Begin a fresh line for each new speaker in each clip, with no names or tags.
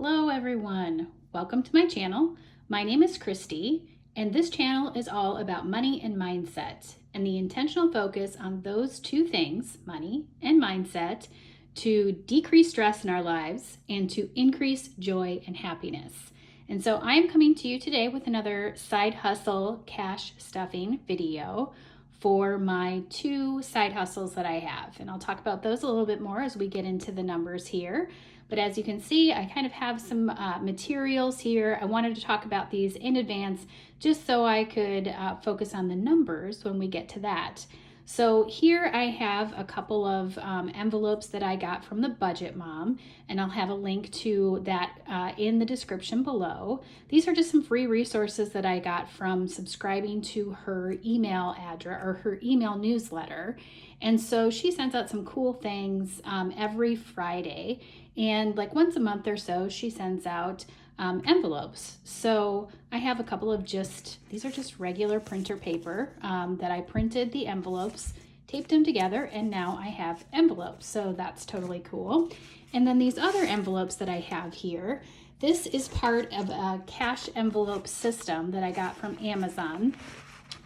Hello everyone, welcome to my channel. My name is Christy and this channel is all about money and mindset and the intentional focus on those two things, money and mindset, to decrease stress in our lives and to increase joy and happiness. And so I am coming to you today with another side hustle cash stuffing video for my two side hustles that I have. And I'll talk about those a little bit more as we get into the numbers here. But as you can see, I kind of have some materials here. I wanted to talk about these in advance just so I could focus on the numbers when we get to that. So here I have a couple of envelopes that I got from the Budget Mom, and I'll have a link to that in the description below. These are just some free resources that I got from subscribing to her email address or her email newsletter. And so she sends out some cool things every Friday, and like once a month or so she sends out envelopes. So I have a couple of these are just regular printer paper that I printed the envelopes, taped them together, and now I have envelopes. So that's totally cool. And then these other envelopes that I have here, this is part of a cash envelope system that I got from Amazon.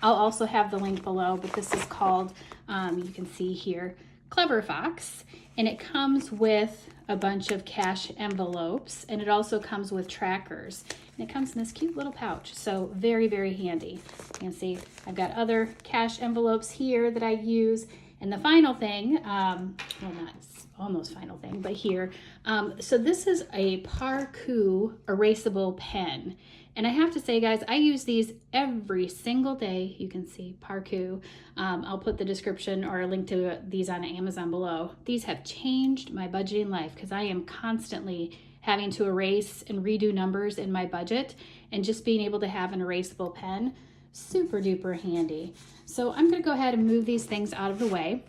I'll also have the link below, but this is called, you can see here, Clever Fox, and it comes with a bunch of cash envelopes, and it also comes with trackers, and it comes in this cute little pouch, so very, very handy. You can see I've got other cash envelopes here that I use, and the final thing, well, not almost final thing, but here, so this is a Parku erasable pen. And I have to say, guys, I use these every single day. You can see Parku. I'll put the description or a link to these on Amazon below. These have changed my budgeting life because I am constantly having to erase and redo numbers in my budget, and just being able to have an erasable pen, super duper handy. So I'm gonna go ahead and move these things out of the way.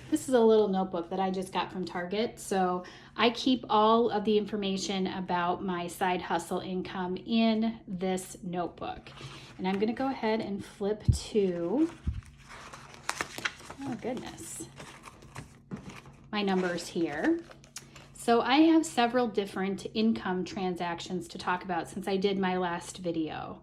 This is a little notebook that I just got from Target. So I keep all of the information about my side hustle income in this notebook. And I'm gonna go ahead and flip to, oh goodness, my numbers here. So I have several different income transactions to talk about since I did my last video.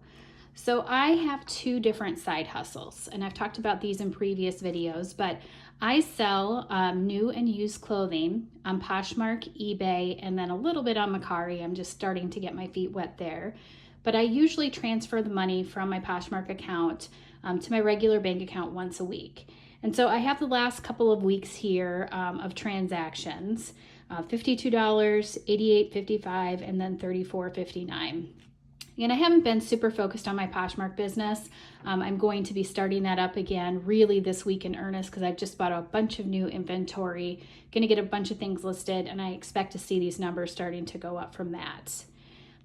So I have two different side hustles, and I've talked about these in previous videos, but I sell new and used clothing on Poshmark, eBay, and then a little bit on Mercari. I'm just starting to get my feet wet there. But I usually transfer the money from my Poshmark account to my regular bank account once a week. And so I have the last couple of weeks here of transactions, $52, $88.55, and then $34.59. And I haven't been super focused on my Poshmark business. I'm going to be starting that up again really this week in earnest because I've just bought a bunch of new inventory, going to get a bunch of things listed, and I expect to see these numbers starting to go up from that.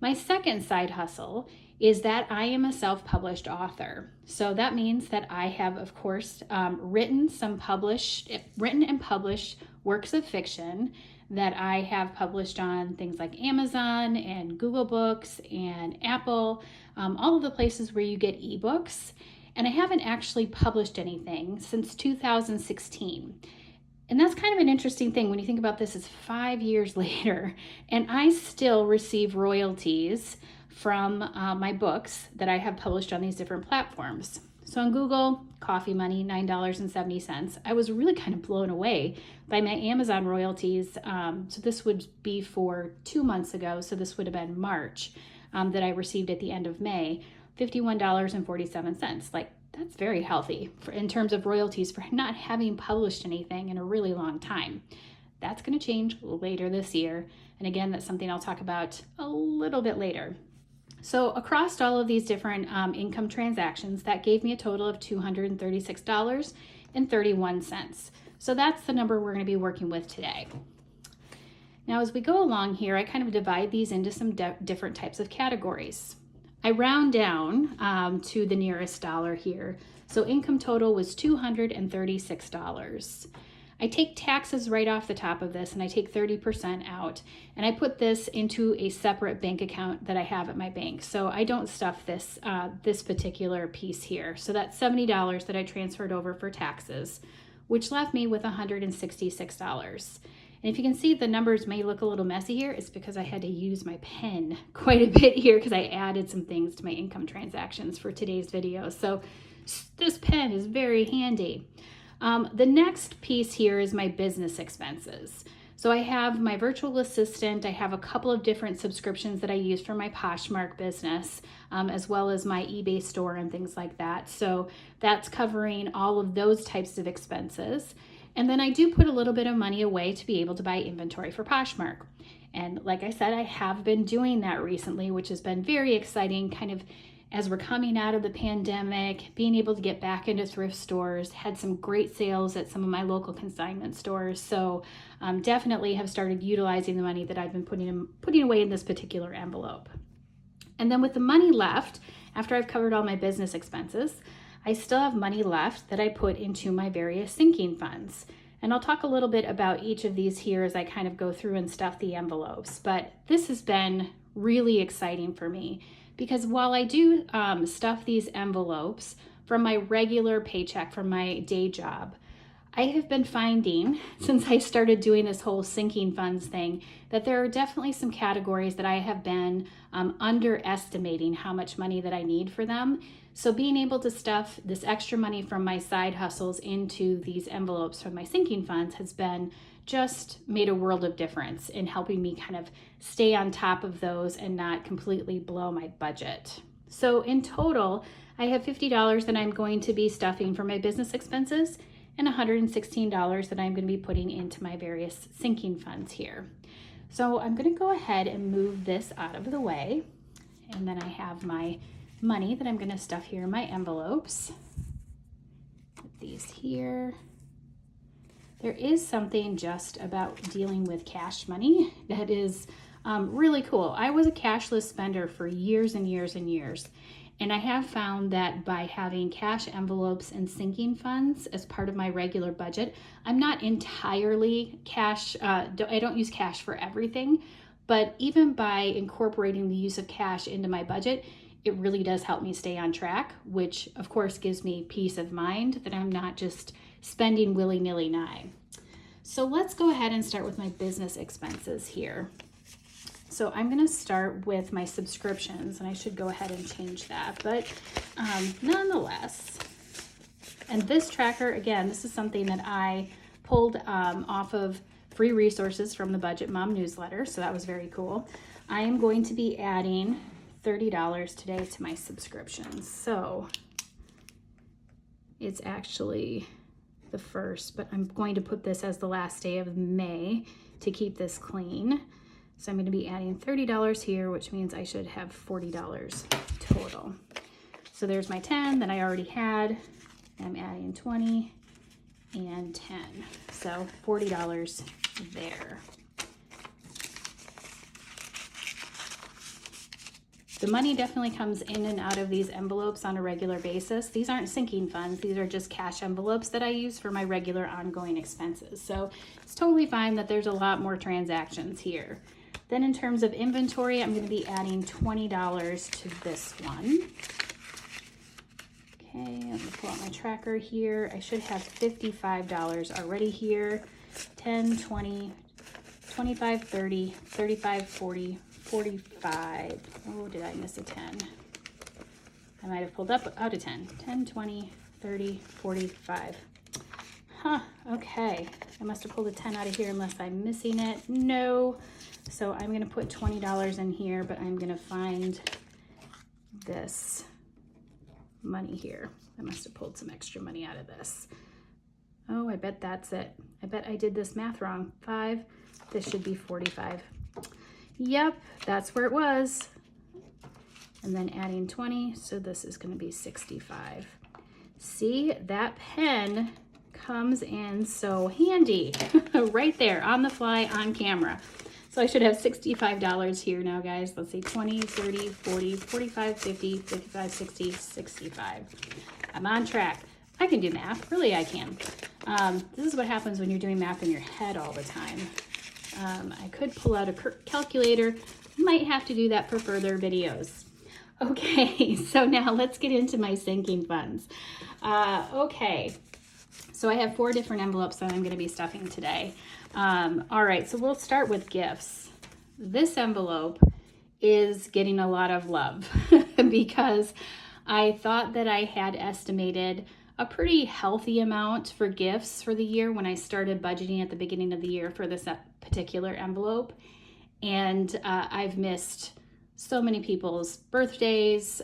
My second side hustle is that I am a self-published author. So that means that I have, of course, written and published works of fiction that I have published on things like Amazon and Google Books and Apple, all of the places where you get ebooks. And I haven't actually published anything since 2016. And that's kind of an interesting thing when you think about this. It's 5 years later, and I still receive royalties from my books that I have published on these different platforms. So on Google, coffee money, $9.70. I was really kind of blown away by my Amazon royalties. So this would be for 2 months ago. So this would have been March that I received at the end of May, $51.47. Like, that's very healthy in terms of royalties for not having published anything in a really long time. That's going to change later this year. And again, that's something I'll talk about a little bit later. So across all of these different income transactions, that gave me a total of $236.31. So that's the number we're going to be working with today. Now, as we go along here, I kind of divide these into some different types of categories. I round down to the nearest dollar here. So income total was $236. I take taxes right off the top of this, and I take 30% out, and I put this into a separate bank account that I have at my bank. So I don't stuff this particular piece here. So that's $70 that I transferred over for taxes, which left me with $166. And if you can see, the numbers may look a little messy here. It's because I had to use my pen quite a bit here because I added some things to my income transactions for today's video. So this pen is very handy. The next piece here is my business expenses. So I have my virtual assistant. I have a couple of different subscriptions that I use for my Poshmark business, as well as my eBay store and things like that. So that's covering all of those types of expenses. And then I do put a little bit of money away to be able to buy inventory for Poshmark. And like I said, I have been doing that recently, which has been very exciting, kind of as we're coming out of the pandemic, being able to get back into thrift stores, had some great sales at some of my local consignment stores. So definitely have started utilizing the money that I've been putting away in this particular envelope. And then with the money left, after I've covered all my business expenses, I still have money left that I put into my various sinking funds. And I'll talk a little bit about each of these here as I kind of go through and stuff the envelopes. But this has been really exciting for me, because while I do stuff these envelopes from my regular paycheck from my day job, I have been finding, since I started doing this whole sinking funds thing, that there are definitely some categories that I have been underestimating how much money that I need for them. So being able to stuff this extra money from my side hustles into these envelopes from my sinking funds has been just made a world of difference in helping me kind of stay on top of those and not completely blow my budget. So in total, I have $50 that I'm going to be stuffing for my business expenses and $116 that I'm going to be putting into my various sinking funds here. So I'm going to go ahead and move this out of the way. And then I have my money that I'm going to stuff here in my envelopes. Put these here. There is something just about dealing with cash money that is really cool. I was a cashless spender for years and years and years. And I have found that by having cash envelopes and sinking funds as part of my regular budget, I'm not entirely cash, I don't use cash for everything, but even by incorporating the use of cash into my budget, it really does help me stay on track, which of course gives me peace of mind that I'm not just spending willy-nilly nigh. So let's go ahead and start with my business expenses here. So I'm going to start with my subscriptions, and I should go ahead and change that, but nonetheless, and this tracker, again, this is something that I pulled off of free resources from the Budget Mom newsletter, so that was very cool. I am going to be adding $30 today to my subscriptions. So it's actually the 1st, but I'm going to put this as the last day of May to keep this clean. So I'm going to be adding $30 here, which means I should have $40 total. So there's my 10 that I already had. I'm adding 20 and 10. So $40 there. The money definitely comes in and out of these envelopes on a regular basis. These aren't sinking funds. These are just cash envelopes that I use for my regular ongoing expenses. So it's totally fine that there's a lot more transactions here. Then in terms of inventory, I'm going to be adding $20 to this one. Okay, I'm going to pull out my tracker here. I should have $55 already here. 10, 20, 25, 30, 35, 40, 45. Oh, did I miss a 10? I might have pulled up out a 10. 10, 20, 30, 45. Huh, okay. I must have pulled a 10 out of here unless I'm missing it. No. So I'm going to put $20 in here, but I'm going to find this money here. I must have pulled some extra money out of this. Oh, I bet that's it. I bet I did this math wrong. 5. This should be 45. Yep, that's where it was. And then adding 20, so this is going to be 65. See, that pen comes in so handy right there on the fly on camera. So I should have $65 here now, guys. Let's see, 20, 30, 40, 45, 50, 55, 60, 65. I'm on track. I can do math. Really, I can. This is what happens when you're doing math in your head all the time. I could pull out a calculator. Might have to do that for further videos. Okay, so now let's get into my sinking funds. Okay, So I have 4 different envelopes that I'm going to be stuffing today. All right, so we'll start with gifts. This envelope is getting a lot of love because I thought that I had estimated a pretty healthy amount for gifts for the year when I started budgeting at the beginning of the year for this particular envelope. And I've missed so many people's birthdays.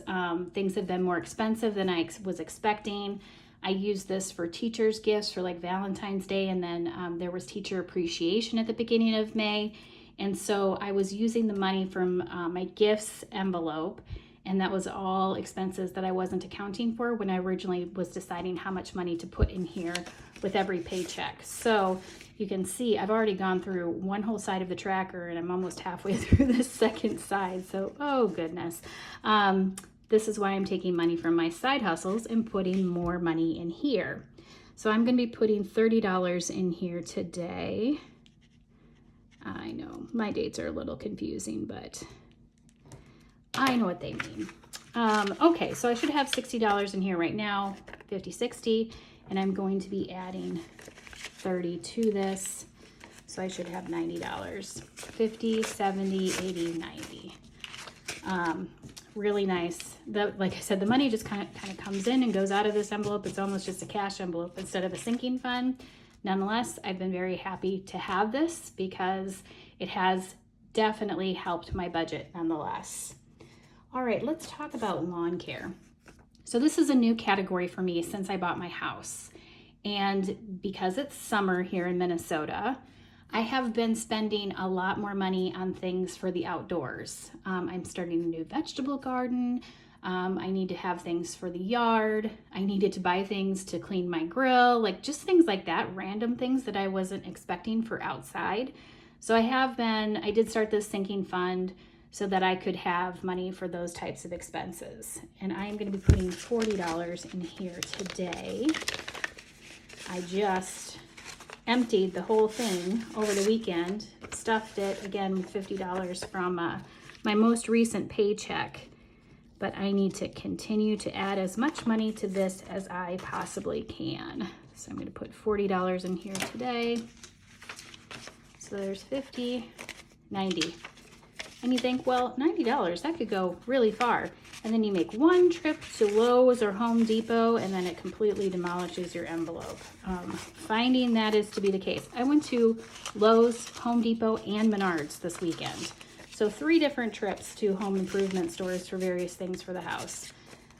Things have been more expensive than I was expecting. I used this for teachers' gifts for like Valentine's Day, and then there was teacher appreciation at the beginning of May. And so I was using the money from my gifts envelope, and that was all expenses that I wasn't accounting for when I originally was deciding how much money to put in here with every paycheck. So you can see I've already gone through one whole side of the tracker, and I'm almost halfway through the second side. So, oh goodness. This is why I'm taking money from my side hustles and putting more money in here. So I'm going to be putting $30 in here today. I know my dates are a little confusing, but I know what they mean. Okay, so I should have $60 in here right now, 50, 60, and I'm going to be adding 30 to this. So I should have $90, 50, 70, 80, 90. Really nice. Like I said, the money just kind of comes in and goes out of this envelope. It's almost just a cash envelope instead of a sinking fund. Nonetheless, I've been very happy to have this because it has definitely helped my budget nonetheless. All right, let's talk about lawn care. So this is a new category for me since I bought my house. And because it's summer here in Minnesota, I have been spending a lot more money on things for the outdoors. I'm starting a new vegetable garden. I need to have things for the yard. I needed to buy things to clean my grill, like just things like that, random things that I wasn't expecting for outside. So I did start this sinking fund so that I could have money for those types of expenses. And I'm going to be putting $40 in here today. I just emptied the whole thing over the weekend, stuffed it again with $50 from my most recent paycheck. But I need to continue to add as much money to this as I possibly can. So I'm going to put $40 in here today. So there's 50, 90. And you think, well, $90, that could go really far. And then you make one trip to Lowe's or Home Depot, and then it completely demolishes your envelope. Finding that is to be the case. I went to Lowe's, Home Depot, and Menards this weekend. So 3 different trips to home improvement stores for various things for the house.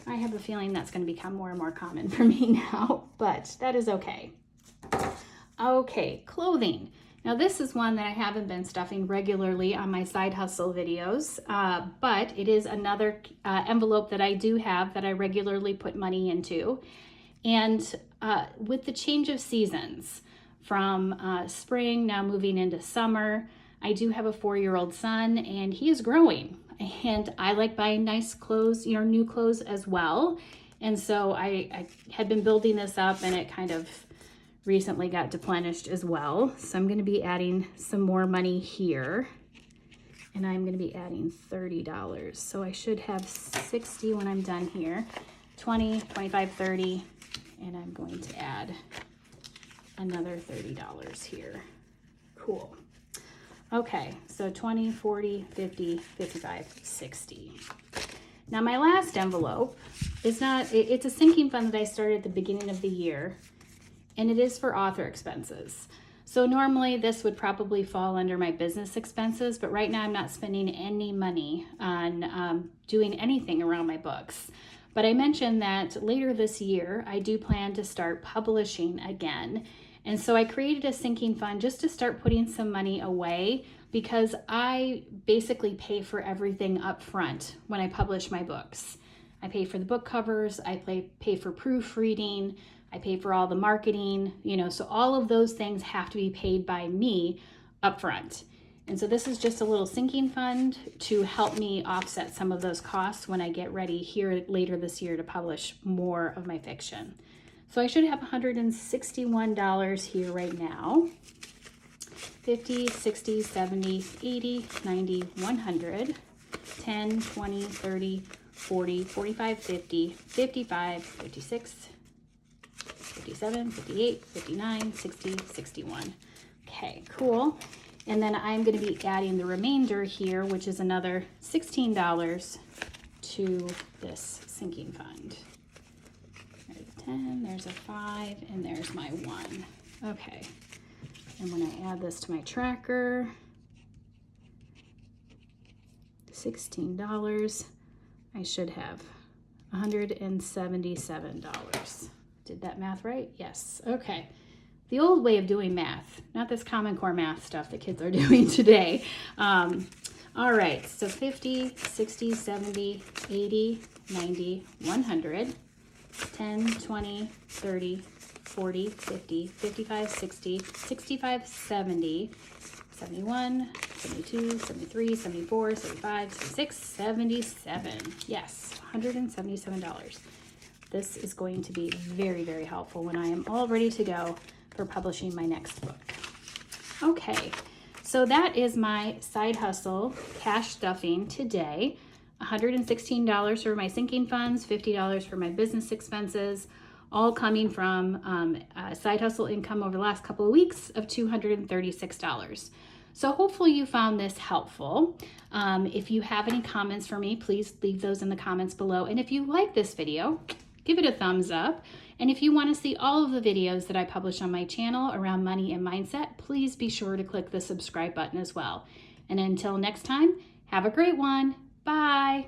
I have a feeling that's going to become more and more common for me now, but that is okay. Okay, clothing. Now this is one that I haven't been stuffing regularly on my side hustle videos, but it is another envelope that I do have that I regularly put money into. And with the change of seasons from spring now moving into summer, I do have a 4-year-old son and he is growing, and I like buying nice clothes, new clothes as well. And so I had been building this up, and it kind of recently got deplenished as well. So I'm going to be adding some more money here, and I'm going to be adding $30. So I should have 60 when I'm done here, 20, 25, 30, and I'm going to add another $30 here. Cool. Okay, so 20, 40, 50, 55, 60. Now my last envelope is it's a sinking fund that I started at the beginning of the year, and it is for author expenses. So normally this would probably fall under my business expenses, but right now I'm not spending any money on doing anything around my books. But I mentioned that later this year, I do plan to start publishing again. And so I created a sinking fund just to start putting some money away, because I basically pay for everything up front when I publish my books. I pay for the book covers, I pay for proofreading, I pay for all the marketing, so all of those things have to be paid by me up front. And so this is just a little sinking fund to help me offset some of those costs when I get ready here later this year to publish more of my fiction. So I should have $161 here right now. 50, 60, 70, 80, 90, 100, 10, 20, 30, 40, 45, 50, 55, 56, 57, 58, 59, 60, 61. Okay, cool. And then I'm going to be adding the remainder here, which is another $16 to this sinking fund. There's a 10, there's a 5, and there's my 1. Okay. And when I add this to my tracker, $16, I should have $177. Did that math right? Yes. Okay. The old way of doing math, not this Common Core math stuff that kids are doing today. All right, so 50, 60, 70, 80, 90, 100, 10, 20, 30, 40, 50, 55, 60, 65, 70, 71, 72, 73, 74, 75, 76, 77. Yes, $177. This is going to be very, very helpful when I am all ready to go for publishing my next book. Okay, so that is my side hustle cash stuffing today. $116 for my sinking funds, $50 for my business expenses, all coming from side hustle income over the last couple of weeks of $236. So hopefully you found this helpful. If you have any comments for me, please leave those in the comments below. And if you like this video, give it a thumbs up. And if you want to see all of the videos that I publish on my channel around money and mindset, please be sure to click the subscribe button as well. And until next time, have a great one. Bye.